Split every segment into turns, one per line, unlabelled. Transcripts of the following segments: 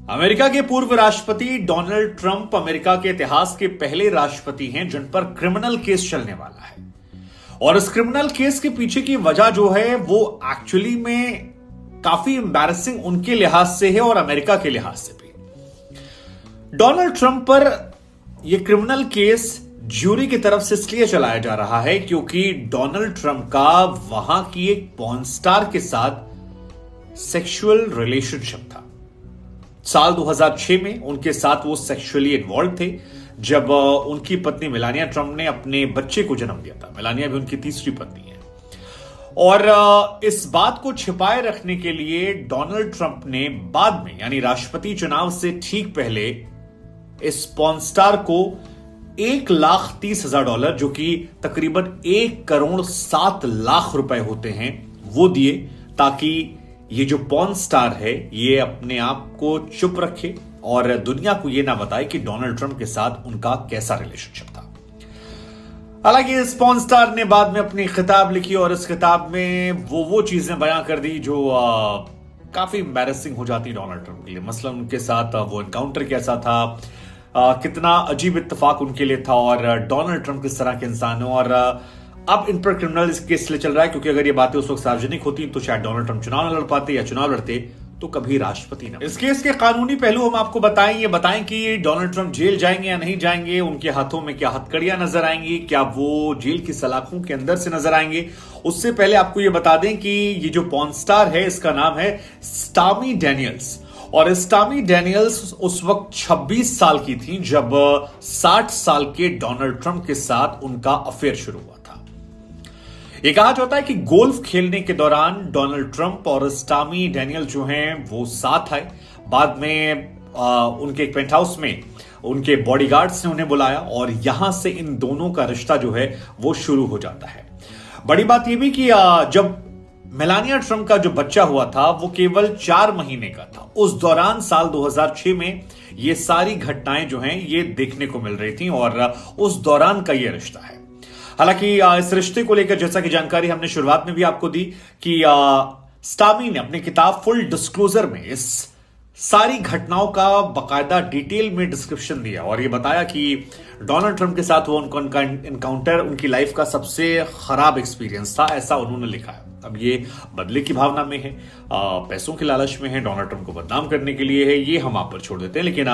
America के पूर्व राष्ट्रपति डोनाल्ड ट्रंप अमेरिका के इतिहास के पहले राष्ट्रपति हैं जिन पर क्रिमिनल केस चलने वाला है। और इस क्रिमिनल केस के पीछे की वजह जो है वो एक्चुअली में काफी एम्बैरेसिंग उनके लिहाज से है और अमेरिका के लिहाज से भी। डोनाल्ड ट्रंप पर यह क्रिमिनल केस ज्यूरी की तरफ से इसलिए चलाया जा रहा है क्योंकि डोनाल्ड ट्रंप का वहां की एक पॉर्न स्टार के साथ सेक्सुअल रिलेशनशिप था। साल 2006 में उनके साथ वो सेक्सुअली इन्वॉल्व थे जब उनकी पत्नी मेलानिया ट्रंप ने अपने बच्चे को जन्म दिया था। मेलानिया भी उनकी तीसरी पत्नी है। और इस बात को छिपाए रखने के लिए डोनाल्ड ट्रंप ने बाद में यानी राष्ट्रपति चुनाव से ठीक पहले इस पॉर्न स्टार को $1,30,000 जो कि तकरीबन 1,07,00,000 रुपए होते हैं वो दिए ताकि ये जो पॉर्न स्टार है ये अपने आप को चुप रखे और दुनिया को ये ना बताए कि डोनाल्ड ट्रंप के साथ उनका कैसा रिलेशनशिप था। हालांकि इस पॉर्न स्टार ने बाद में अपनी किताब लिखी और इस किताब में वो चीजें बयां कर दी जो काफी एम्बैरेसिंग हो जाती डोनाल्ड ट्रंप के लिए। मसलन उनके साथ वो एनकाउंटर कैसा था, कितना अजीब इत्तेफाक उनके लिए था और डोनाल्ड ट्रंप किस तरह के इंसान है। और अब इन पर क्रिमिनल केस इसलिए चल रहा है क्योंकि अगर ये बातें उस वक्त सार्वजनिक होती तो शायद डोनाल्ड ट्रंप चुनाव न लड़ पाते या चुनाव लड़ते तो कभी राष्ट्रपति न। इस केस के कानूनी पहलू हम आपको बताएं कि डोनाल्ड ट्रंप जेल जाएंगे या नहीं जाएंगे, उनके हाथों में क्या हथकड़ियां नजर आएंगी, क्या वो जेल की सलाखों के अंदर से नजर आएंगे। उससे पहले आपको ये बता दें कि ये जो पॉर्न स्टार है इसका नाम है स्टॉर्मी डैनियल्स। और स्टॉर्मी डैनियल्स उस वक्त 26 साल की थी जब 60 साल के डोनाल्ड ट्रंप के साथ उनका अफेयर शुरू हुआ था। यह कहा जाता है कि गोल्फ खेलने के दौरान डोनाल्ड ट्रंप और स्टॉर्मी डैनियल जो हैं वो साथ आए। बाद में उनके एक पेंट हाउस में उनके बॉडीगार्ड्स ने उन्हें बुलाया और यहां से इन दोनों का रिश्ता जो है वो शुरू हो जाता है। बड़ी बात यह भी कि जब मेलानिया ट्रंप का जो बच्चा हुआ था वो केवल 4 महीने का था। उस दौरान साल 2006 में ये सारी घटनाएं जो हैं ये देखने को मिल रही थी और उस दौरान का ये रिश्ता है। हालांकि इस रिश्ते को लेकर जैसा कि जानकारी हमने शुरुआत में भी आपको दी कि स्टॉर्मी ने अपनी किताब फुल डिस्क्लोजर में इस सारी घटनाओं का बकायदा डिटेल में डिस्क्रिप्शन दिया और ये बताया कि डोनाल्ड ट्रंप के साथ वो उनका एनकाउंटर उनकी लाइफ का सबसे खराब एक्सपीरियंस था, ऐसा उन्होंने लिखा है। अब ये बदले की भावना में है, पैसों के लालच में है, डोनाल्ड ट्रंप को बदनाम करने के लिए है, ये हम आप पर छोड़ देते हैं। लेकिन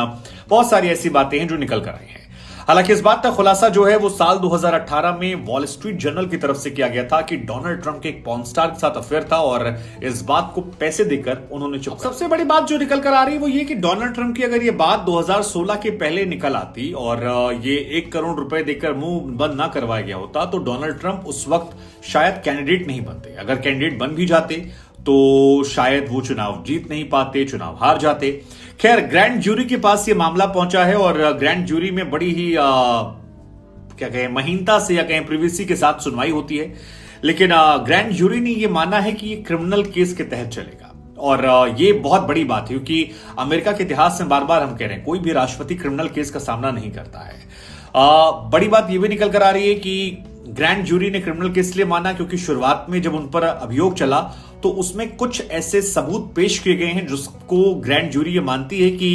बहुत सारी ऐसी बातें हैं जो निकल कर आई हैं। हालांकि इस बात का खुलासा जो है वो साल 2018 में वॉल स्ट्रीट जर्नल की तरफ से किया गया था कि डोनाल्ड ट्रंप के एक पॉर्न स्टार के साथ अफेयर था और इस बात को पैसे देकर उन्होंने चुप। सबसे बड़ी बात जो निकल कर आ रही है वो ये कि डोनाल्ड ट्रंप की अगर ये बात 2016 के पहले निकल आती और ये 1 करोड़ रुपए देकर मुंह बंद ना करवाया गया होता तो डोनाल्ड ट्रंप उस वक्त शायद कैंडिडेट नहीं बनते। अगर कैंडिडेट बन भी जाते तो शायद वो चुनाव जीत नहीं पाते, चुनाव हार जाते। खैर, ग्रैंड ज्यूरी के पास ये मामला पहुंचा है और ग्रैंड ज्यूरी में बड़ी ही क्या कहें महीनता से या कहें प्रिवेसी के साथ सुनवाई होती है। लेकिन ग्रैंड ज्यूरी ने ये माना है कि ये क्रिमिनल केस के तहत चलेगा और ये बहुत बड़ी बात है क्योंकि अमेरिका के इतिहास में बार बार हम कह रहे हैं कोई भी राष्ट्रपति क्रिमिनल केस का सामना नहीं करता है। बड़ी बात यह भी निकल कर आ रही है कि ग्रैंड ज्यूरी ने क्रिमिनल केस लिए माना क्योंकि शुरुआत में जब उन पर अभियोग चला तो उसमें कुछ ऐसे सबूत पेश किए गए हैं जिसको ग्रैंड ज्यूरी ये मानती है कि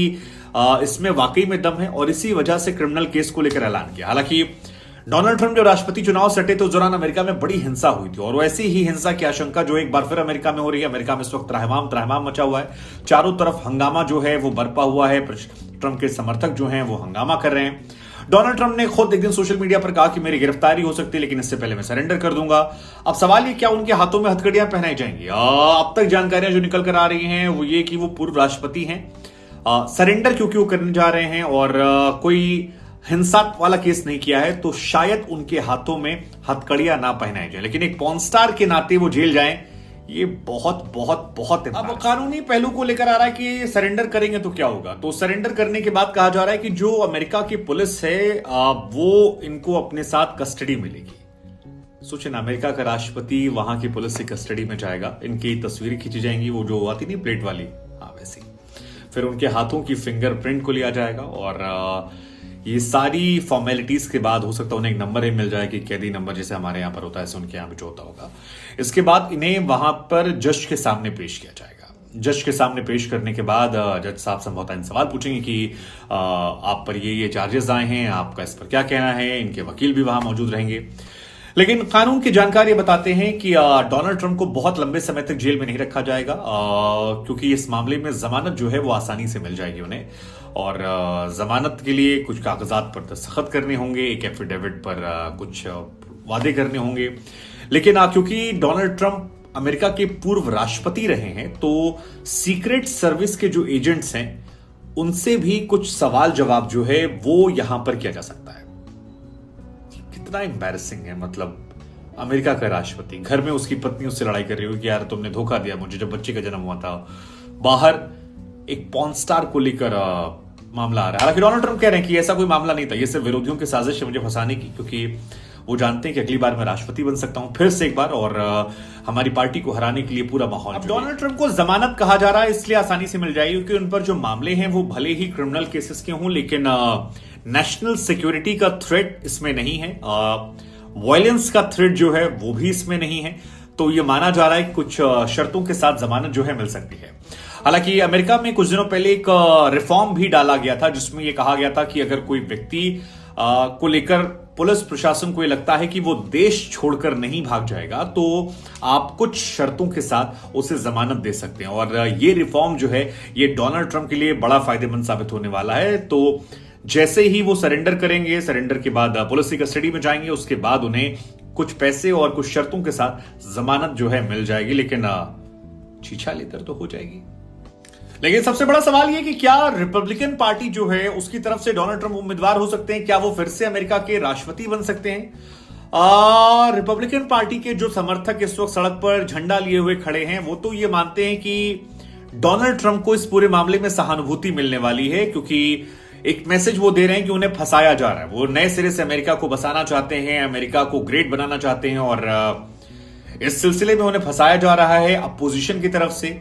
इसमें वाकई में दम है और इसी वजह से क्रिमिनल केस को लेकर ऐलान किया। हालांकि डोनाल्ड ट्रंप जब राष्ट्रपति चुनाव सटे तो उस दौरान अमेरिका में बड़ी हिंसा हुई थी और वैसी ही हिंसा की आशंका जो एक बार फिर अमेरिका में हो रही है। अमेरिका में इस वक्त त्रहमाम मचा हुआ है, चारों तरफ हंगामा जो है वो बरपा हुआ है। ट्रंप के समर्थक जो हैं वो हंगामा कर रहे हैं। डोनाल्ड ट्रंप ने खुद एक दिन सोशल मीडिया पर कहा कि मेरी गिरफ्तारी हो सकती है लेकिन इससे पहले मैं सरेंडर कर दूंगा। अब सवाल ये क्या उनके हाथों में हथकड़ियां पहनाई जाएंगी? अब तक जानकारियां जो निकल कर आ रही हैं वो ये कि वो पूर्व राष्ट्रपति हैं, सरेंडर क्यों करने जा रहे हैं और कोई हिंसा वाला केस नहीं किया है तो शायद उनके हाथों में हथकड़ियां ना पहनाई जाए। लेकिन एक पॉर्न स्टार के नाते वो जेल जाएं ये बहुत बहुत बहुत। अब कानूनी पहलू को लेकर आ रहा है कि सरेंडर करेंगे तो क्या होगा। तो सरेंडर करने के बाद कहा जा रहा है कि जो अमेरिका की पुलिस है वो इनको अपने साथ कस्टडी मिलेगी। सोचिए ना, अमेरिका का राष्ट्रपति वहां की पुलिस की कस्टडी में जाएगा, इनकी तस्वीरें खींची जाएंगी, वो जो आती नहीं प्लेट वाली, हाँ वैसी। फिर उनके हाथों की फिंगरप्रिंट को लिया जाएगा और ये सारी फॉर्मेलिटीज के बाद हो सकता है उन्हें एक नंबर ही मिल जाए कि कैदी नंबर जैसे हमारे यहां पर होता है ऐसे उनके यहां भी जो होता होगा। इसके बाद इन्हें वहां पर जज के सामने पेश किया जाएगा। जज के सामने पेश करने के बाद जज साहब संभवतः इन सवाल पूछेंगे कि आप पर ये चार्जेस आए हैं, आपका इस पर क्या कहना है। इनके वकील भी वहां मौजूद रहेंगे। लेकिन कानून की जानकारी बताते हैं कि डोनाल्ड ट्रंप को बहुत लंबे समय तक जेल में नहीं रखा जाएगा, क्योंकि इस मामले में जमानत जो है वो आसानी से मिल जाएगी उन्हें। और जमानत के लिए कुछ कागजात पर दस्तखत करने होंगे, एक एफिडेविट पर कुछ वादे करने होंगे। लेकिन क्योंकि डोनाल्ड ट्रंप अमेरिका के पूर्व राष्ट्रपति रहे हैं, तो सीक्रेट सर्विस के जो एजेंट्स हैं उनसे भी कुछ सवाल जवाब जो है वो यहां पर किया जा सकता है। कितना एम्बैरेसिंग है, मतलब अमेरिका का राष्ट्रपति, घर में उसकी पत्नी उससे लड़ाई कर रही हो कि यार तुमने धोखा दिया मुझे जब बच्चे का जन्म हुआ था। बाहर एक पॉर्न स्टार को लेकर मामला आ रहा है। हालांकि डोनाल्ड ट्रंप कह रहे हैं कि ऐसा कोई मामला नहीं था, ये सिर्फ विरोधियों की साजिश है मुझे फंसाने की, क्योंकि वो जानते हैं कि अगली बार मैं राष्ट्रपति बन सकता हूं फिर से एक बार, और हमारी पार्टी को हराने के लिए पूरा माहौल। अब डोनाल्ड ट्रंप को जमानत कहा जा रहा है इसलिए आसानी से मिल जाएगी क्योंकि उन पर जो मामले हैं वो भले ही क्रिमिनल केसेस के हों, लेकिन नेशनल सिक्योरिटी का थ्रेट इसमें नहीं है, वायलेंस का थ्रेट जो है वो भी इसमें नहीं है। तो ये माना जा रहा है कि कुछ शर्तों के साथ जमानत जो है मिल सकती है। हालांकि अमेरिका में कुछ दिनों पहले एक रिफॉर्म भी डाला गया था जिसमें यह कहा गया था कि अगर कोई व्यक्ति को लेकर पुलिस प्रशासन को यह लगता है कि वो देश छोड़कर नहीं भाग जाएगा तो आप कुछ शर्तों के साथ उसे जमानत दे सकते हैं। और ये रिफॉर्म जो है ये डोनाल्ड ट्रंप के लिए बड़ा फायदेमंद साबित होने वाला है। तो जैसे ही वो सरेंडर करेंगे, सरेंडर के बाद पुलिस की कस्टडी में जाएंगे, उसके बाद उन्हें कुछ पैसे और कुछ शर्तों के साथ जमानत जो है मिल जाएगी, लेकिन छीछा लेकर तो हो जाएगी। लेकिन सबसे बड़ा सवाल यह कि क्या रिपब्लिकन पार्टी जो है उसकी तरफ से डोनाल्ड ट्रंप उम्मीदवार हो सकते हैं, क्या वो फिर से अमेरिका के राष्ट्रपति बन सकते हैं। रिपब्लिकन पार्टी के जो समर्थक इस वक्त सड़क पर झंडा लिए हुए खड़े हैं वो तो ये मानते हैं कि डोनाल्ड ट्रंप को इस पूरे मामले में सहानुभूति मिलने वाली है, क्योंकि एक मैसेज वो दे रहे हैं कि उन्हें फंसाया जा रहा है। वो नए सिरे से अमेरिका को बसाना चाहते हैं, अमेरिका को ग्रेट बनाना चाहते हैं, और इस सिलसिले में उन्हें फंसाया जा रहा है अपोजिशन की तरफ से।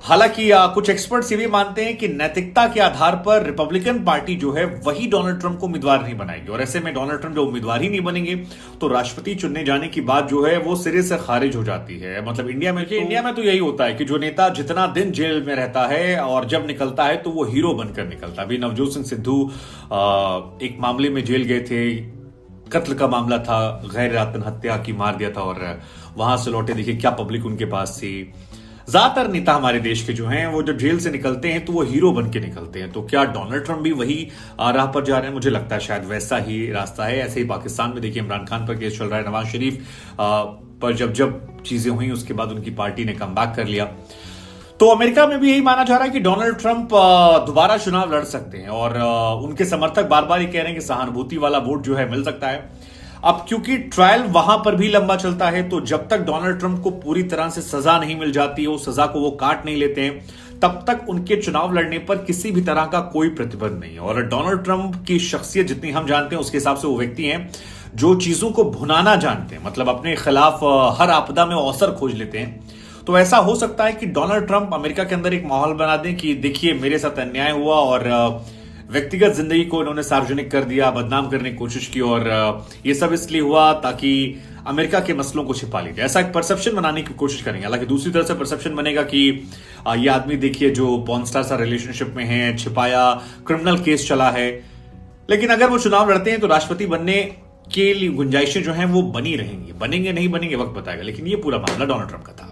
हालांकि कुछ एक्सपर्ट्स ये भी मानते हैं कि नैतिकता के आधार पर रिपब्लिकन पार्टी जो है वही डोनाल्ड ट्रंप को उम्मीदवार नहीं बनाएगी, और ऐसे में डोनाल्ड ट्रंप जो उम्मीदवार ही नहीं बनेंगे तो राष्ट्रपति चुनने जाने की बात जो है वो सिरे से खारिज हो जाती है। मतलब इंडिया में तो यही होता है कि जो नेता जितना दिन जेल में रहता है और जब निकलता है तो वो हीरो बनकर निकलता है। अभी नवजोत सिंह सिद्धू एक मामले में जेल गए थे, कत्ल का मामला था, गैर इरादतन हत्या की, मार दिया था, और वहां से लौटे, देखिए क्या पब्लिक उनके पास थी। ज्यादातर नेता हमारे देश के जो हैं वो जब जेल से निकलते हैं तो वो हीरो बन के निकलते हैं। तो क्या डोनाल्ड ट्रंप भी वही राह पर जा रहे हैं? मुझे लगता है शायद वैसा ही रास्ता है। ऐसे ही पाकिस्तान में देखिए इमरान खान पर केस चल रहा है, नवाज शरीफ पर जब चीजें हुई उसके बाद उनकी पार्टी ने कम बैक कर लिया। तो अमेरिका में भी यही माना जा रहा है कि डोनाल्ड ट्रंप दोबारा चुनाव लड़ सकते हैं, और उनके समर्थक बार बार ये कह रहे हैं कि सहानुभूति वाला वोट जो है मिल सकता है। अब क्योंकि ट्रायल वहां पर भी लंबा चलता है तो जब तक डोनाल्ड ट्रंप को पूरी तरह से सजा नहीं मिल जाती, वो सजा को वो काट नहीं लेते हैं, तब तक उनके चुनाव लड़ने पर किसी भी तरह का कोई प्रतिबंध नहीं है। और डोनाल्ड ट्रंप की शख्सियत जितनी हम जानते हैं उसके हिसाब से वो व्यक्ति हैं जो चीजों को भुनाना जानते हैं, मतलब अपने खिलाफ हर आपदा में अवसर खोज लेते हैं। तो ऐसा हो सकता है कि डोनाल्ड ट्रंप अमेरिका के अंदर एक माहौल बना दें कि देखिए मेरे साथ अन्याय हुआ, और व्यक्तिगत जिंदगी को इन्होंने सार्वजनिक कर दिया, बदनाम करने की कोशिश की, और ये सब इसलिए हुआ ताकि अमेरिका के मसलों को छिपा लीजिए। ऐसा एक परसेप्शन बनाने की कोशिश करेंगे। हालांकि दूसरी तरफ से परसेप्शन बनेगा कि ये आदमी देखिए जो पॉर्न स्टार सा रिलेशनशिप में है, छिपाया, क्रिमिनल केस चला है। लेकिन अगर वो चुनाव लड़ते हैं तो राष्ट्रपति बनने के लिए गुंजाइशें जो हैं वो बनी रहेंगी। बनेंगे नहीं बनेंगे वक्त बताएगा, लेकिन ये पूरा मामला डोनाल्ड ट्रंप का था।